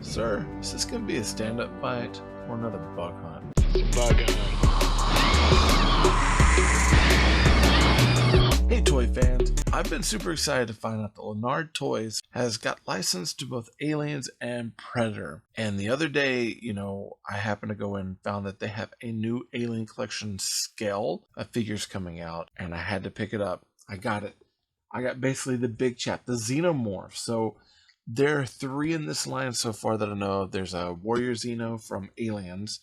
Sir, is this going to be a stand-up fight or another bug hunt? Bug hunt. Hey toy fans, I've been super excited to find out that Lanard Toys has got licensed to both Aliens and Predator. And the other day, I happened to go in and found that they have a new Alien Collection scale of figures coming out, and I had to pick it up. I got it. I got basically the big chap, the Xenomorph. So there are 3 in this line so far that I know of. There's a Warrior Xeno from Aliens,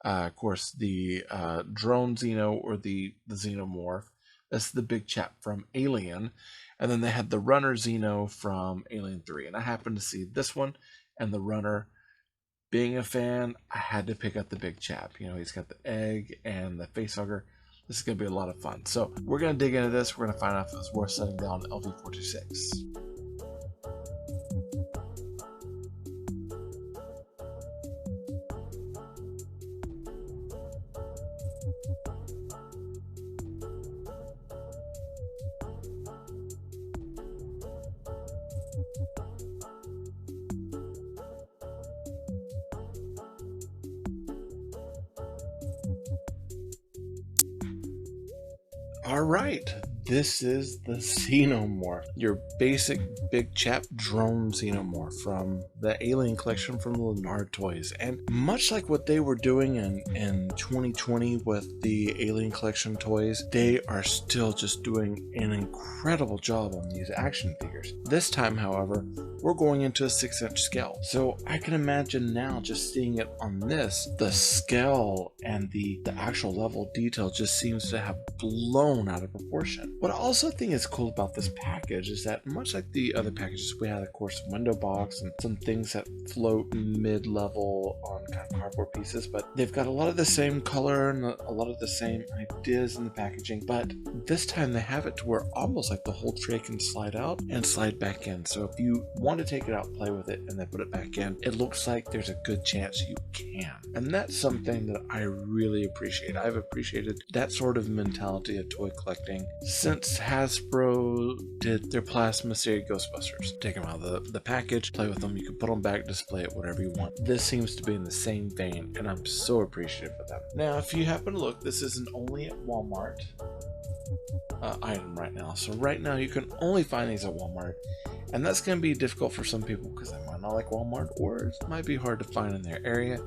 of course the drone Xeno or the Xenomorph. That's the big chap from Alien. And then they had the Runner Xeno from Alien 3. And I happened to see this one and the Runner. Being a fan, I had to pick up the big chap. He's got the egg and the facehugger. This is going to be a lot of fun. So we're going to dig into this. We're going to find out if it's worth setting down LV426. All right, this is the Xenomorph, your basic big chap drone Xenomorph from the Alien Collection from Lanard Toys. And much like what they were doing in 2020 with the Alien Collection toys, they are still just doing an incredible job on these action figures. This time, however, we're going into a 6-inch scale. So I can imagine now just seeing it on this, the scale and the actual level of detail just seems to have blown out of proportion. What I also think is cool about this package is that much like the other packages, we had of course a window box and some things that float mid-level on kind of cardboard pieces, but they've got a lot of the same color and a lot of the same ideas in the packaging, but this time they have it to where almost like the whole tray can slide out and slide back in. So if you want to take it out, play with it, and then put it back in, it looks like there's a good chance you can. And that's something that I really appreciate. I've appreciated that sort of mentality of toy collecting since Hasbro did their Plasma Series Ghostbusters. Take them out of the package, play with them, you can put them back, display it, whatever you want. This seems to be in the same vein, and I'm so appreciative of them. Now, if you happen to look, this isn't only at Walmart item right now. So right now you can only find these at Walmart, and that's going to be difficult for some people because they might not like Walmart, or it might be hard to find in their area,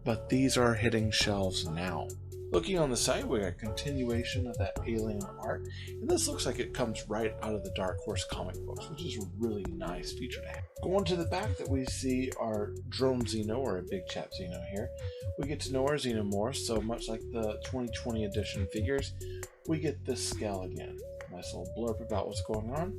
but these are hitting shelves now. Looking on the side, we got a continuation of that Alien art, and this looks like it comes right out of the Dark Horse comic books, which is a really nice feature to have. Going to the back that we see our drone Xeno, or a big chap Xeno here. We get to know our Xenomorph, so much like the 2020 edition figures, we get this scale again. Nice little blurb about what's going on.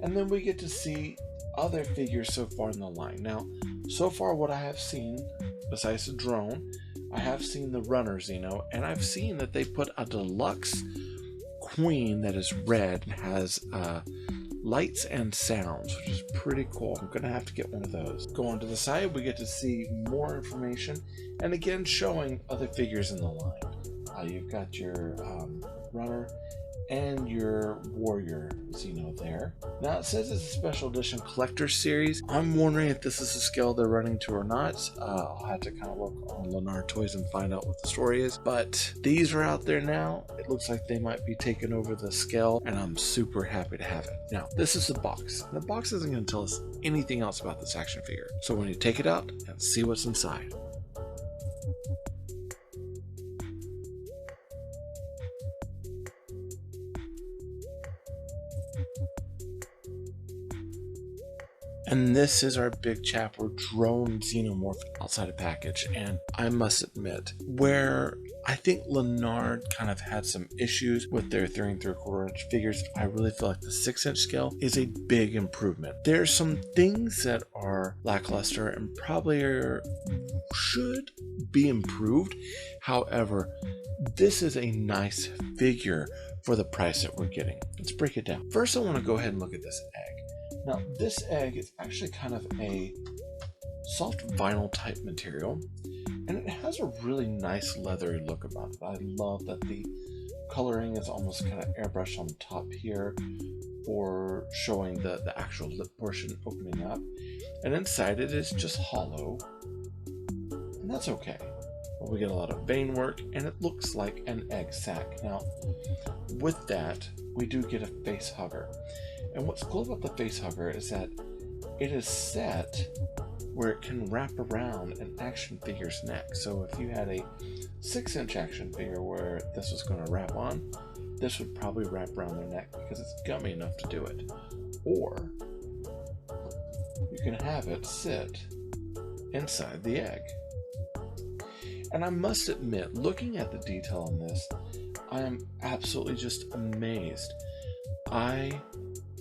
And then we get to see other figures so far in the line. Now, so far what I have seen, besides the drone, I have seen the Runner Xeno, and I've seen that they put a deluxe queen that is red and has lights and sounds, which is pretty cool. I'm gonna have to get one of those. Going to the side, we get to see more information, and again showing other figures in the line. You've got your Runner and your Warrior Xeno there. Now it says it's a special edition collector series. I'm wondering if this is the scale they're running to or not. I'll have to kind of look on Lanard Toys and find out what the story is. But these are out there now. It looks like they might be taking over the scale, and I'm super happy to have it. Now, this is the box. The box isn't going to tell us anything else about this action figure. So when you take it out and see what's inside. And this is our big chap or drone Xenomorph outside a package. And I must admit, where I think Lanard kind of had some issues with their 3 3/4 inch figures, I really feel like the 6-inch scale is a big improvement. There's some things that are lackluster and probably should be improved. However, this is a nice figure for the price that we're getting. Let's break it down. First, I want to go ahead and look at this egg. Now, this egg is actually kind of a soft vinyl type material, and it has a really nice leathery look about it. I love that the coloring is almost kind of airbrushed on the top here. for showing the actual lip portion opening up. And inside it is just hollow. And that's okay. But we get a lot of vein work, and it looks like an egg sac. Now, with that, we do get a face hugger. And what's cool about the face hugger is that it is set where it can wrap around an action figure's neck. So if you had a 6-inch action figure where this was going to wrap on, this would probably wrap around their neck because it's gummy enough to do it. Or you can have it sit inside the egg. And I must admit, looking at the detail on this, I am absolutely just amazed. I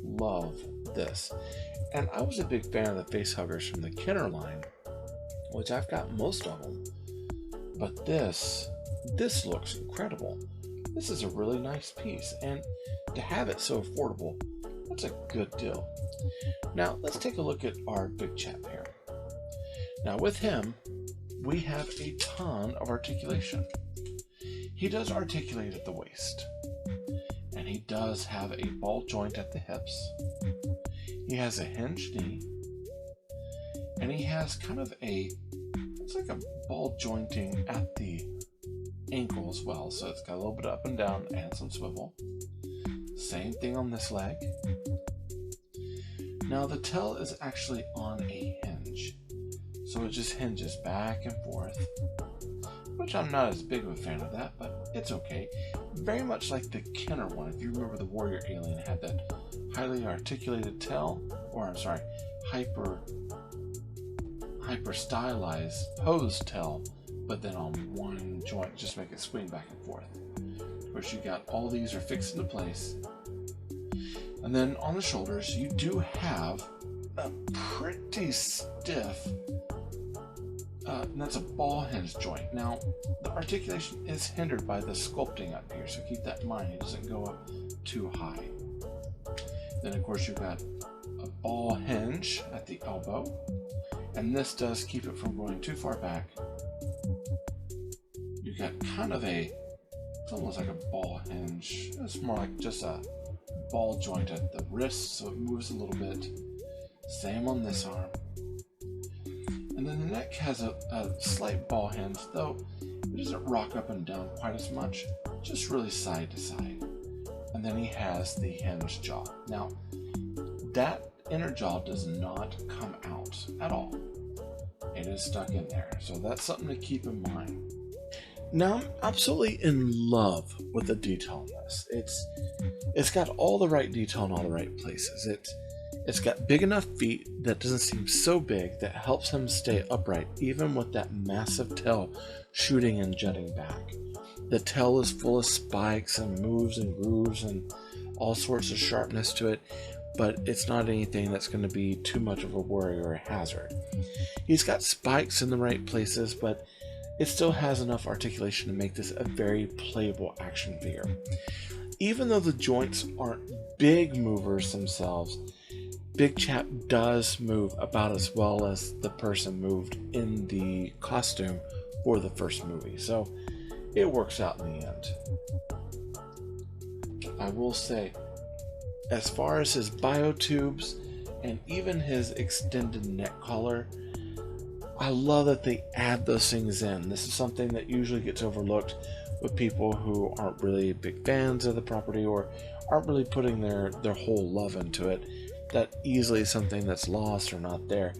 love this. And I was a big fan of the face huggers from the Kenner line, which I've got most of them. But this looks incredible. This is a really nice piece, and to have it so affordable, that's a good deal. Now, let's take a look at our big chap here. Now, with him, we have a ton of articulation. He does articulate at the waist, and he does have a ball joint at the hips. He has a hinged knee, and he has kind of it's like a ball jointing at the ankle as well, so it's got a little bit up and down and some swivel. Same thing on this leg. Now the tail is actually on a hinge, so it just hinges back and forth, which I'm not as big of a fan of that, but it's okay. Very much like the Kenner one. If you remember, the Warrior Alien had that highly articulated tail, or I'm sorry, hyper stylized posed tail, but then on one joint, just make it swing back and forth. Of course, you got all these are fixed into place. And then on the shoulders, you do have a pretty stiff, and that's a ball hinge joint. Now, the articulation is hindered by the sculpting up here, so keep that in mind. It doesn't go up too high. Then, of course, you've got a ball hinge at the elbow, and this does keep it from going too far back. You've got kind of it's almost like a ball hinge. It's more like just a ball joint at the wrist, so it moves a little bit. Same on this arm. And then the neck has a slight ball hinge, though it doesn't rock up and down quite as much, just really side to side. And then he has the hinged jaw. Now, that inner jaw does not come out at all. It is stuck in there, so that's something to keep in mind. Now, I'm absolutely in love with the detail in this. It's got all the right detail in all the right places. It's got big enough feet that doesn't seem so big that helps him stay upright, even with that massive tail shooting and jutting back. The tail is full of spikes and moves and grooves and all sorts of sharpness to it, but it's not anything that's going to be too much of a worry or a hazard. He's got spikes in the right places, but it still has enough articulation to make this a very playable action figure. Even though the joints aren't big movers themselves, Big Chap does move about as well as the person moved in the costume for the first movie, so it works out in the end. I will say, as far as his biotubes and even his extended neck collar, I love that they add those things in. This is something that usually gets overlooked with people who aren't really big fans of the property or aren't really putting their whole love into it. That easily is something that's lost or not there.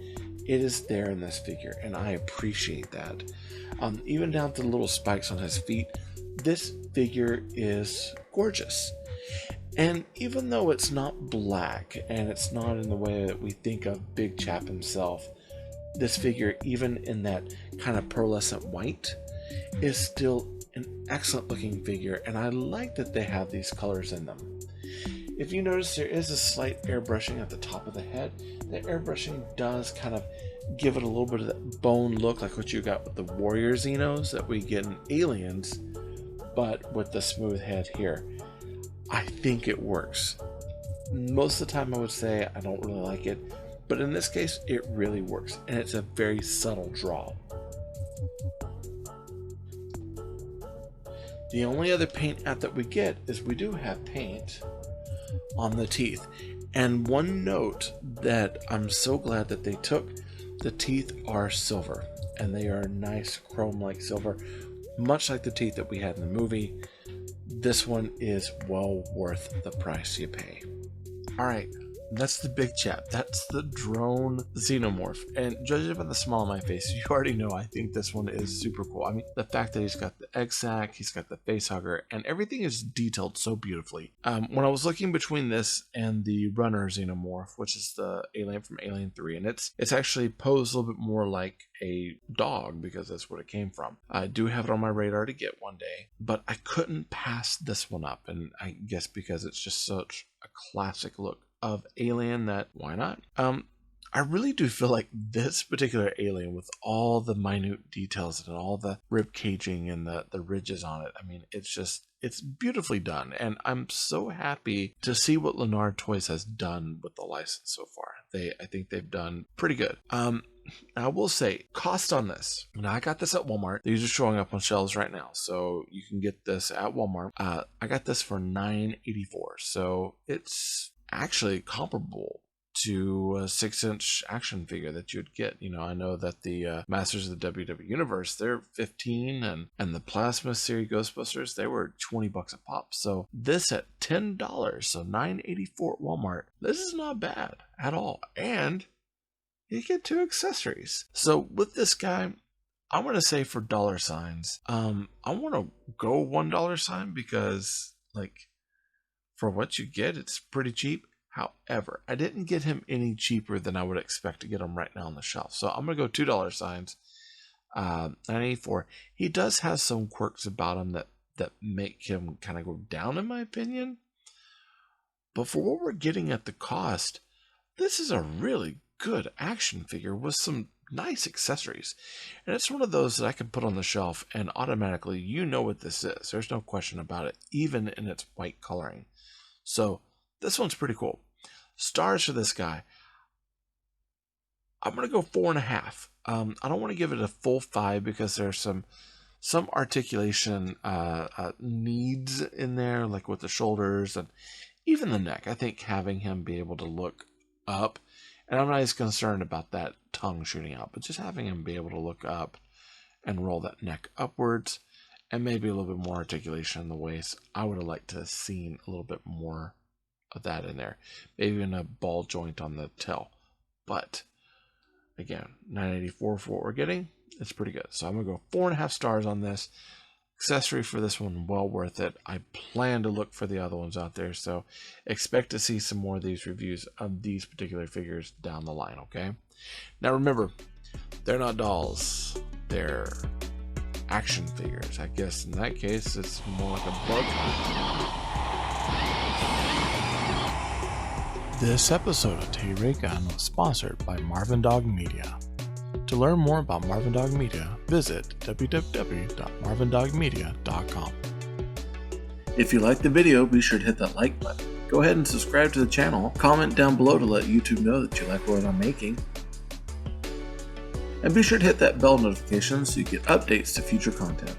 It is there in this figure, and I appreciate that. Even down to the little spikes on his feet, this figure is gorgeous. And even though it's not black, and it's not in the way that we think of Big Chap himself, this figure, even in that kind of pearlescent white, is still an excellent looking figure, and I like that they have these colors in them. If you notice, there is a slight airbrushing at the top of the head. The airbrushing does kind of give it a little bit of that bone look, like what you got with the Warrior Xenos that we get in Aliens, but with the smooth head here. I think it works. Most of the time I would say I don't really like it, but in this case it really works, and it's a very subtle draw. The only other paint app that we get is we do have paint on the teeth. And one note that I'm so glad that they took, the teeth are silver, and they are nice chrome-like silver, much like the teeth that we had in the movie. This one is well worth the price you pay. All right, that's the big chap. That's the drone Xenomorph. And judging by the smile on my face, you already know I think this one is super cool. I mean, the fact that he's got the egg sac, he's got the face hugger, and everything is detailed so beautifully. When I was looking between this and the runner Xenomorph, which is the alien from Alien 3, and it's actually posed a little bit more like a dog because that's what it came from. I do have it on my radar to get one day, but I couldn't pass this one up, and I guess because it's just such a classic look of alien that why not? I really do feel like this particular alien, with all the minute details and all the rib caging and the ridges on it, I mean, it's beautifully done, and I'm so happy to see what Lanard Toys has done with the license so far. I think they've done pretty good. I will say, cost on this. Now, I got this at Walmart. These are showing up on shelves right now, so you can get this at Walmart. I got this for $9.84, so it's actually comparable to a 6-inch action figure that you'd get. You know, I know that the Masters of the WWE Universe, they're $15, and the Plasma Series Ghostbusters, they were $20 a pop. So this at $10, so $9.84 at Walmart. This is not bad at all, and you get 2 accessories. So with this guy, I want to say for dollar signs, I want to go $1 because, like, for what you get, it's pretty cheap. However, I didn't get him any cheaper than I would expect to get him right now on the shelf. So I'm going to go $2 signs, $9.84. He does have some quirks about him that make him kind of go down, in my opinion. But for what we're getting at the cost, this is a really good action figure with some nice accessories. And it's one of those that I can put on the shelf and automatically you know what this is. There's no question about it, even in its white coloring. So this one's pretty cool. Stars for this guy, I'm going to go 4.5. I don't want to give it a full 5 because there's some articulation needs in there, like with the shoulders and even the neck. I think having him be able to look up, and I'm not as concerned about that tongue shooting out, but just having him be able to look up and roll that neck upwards, and maybe a little bit more articulation in the waist. I would have liked to have seen a little bit more of that in there, maybe even a ball joint on the tail. But again, $9.84 for what we're getting, it's pretty good. So I'm gonna go 4.5 stars on this. Accessory for this one, well worth it. I plan to look for the other ones out there, so expect to see some more of these reviews of these particular figures down the line. Okay, now remember, they're not dolls, they're action figures. I guess in that case it's more like a bug hunt. This episode of Tay Ray Gun was sponsored by Marvin Dog Media. To learn more about Marvin Dog Media, visit www.marvindogmedia.com. If you liked the video, be sure to hit that like button. Go ahead and subscribe to the channel. Comment down below to let YouTube know that you like what I'm making. And be sure to hit that bell notification so you get updates to future content.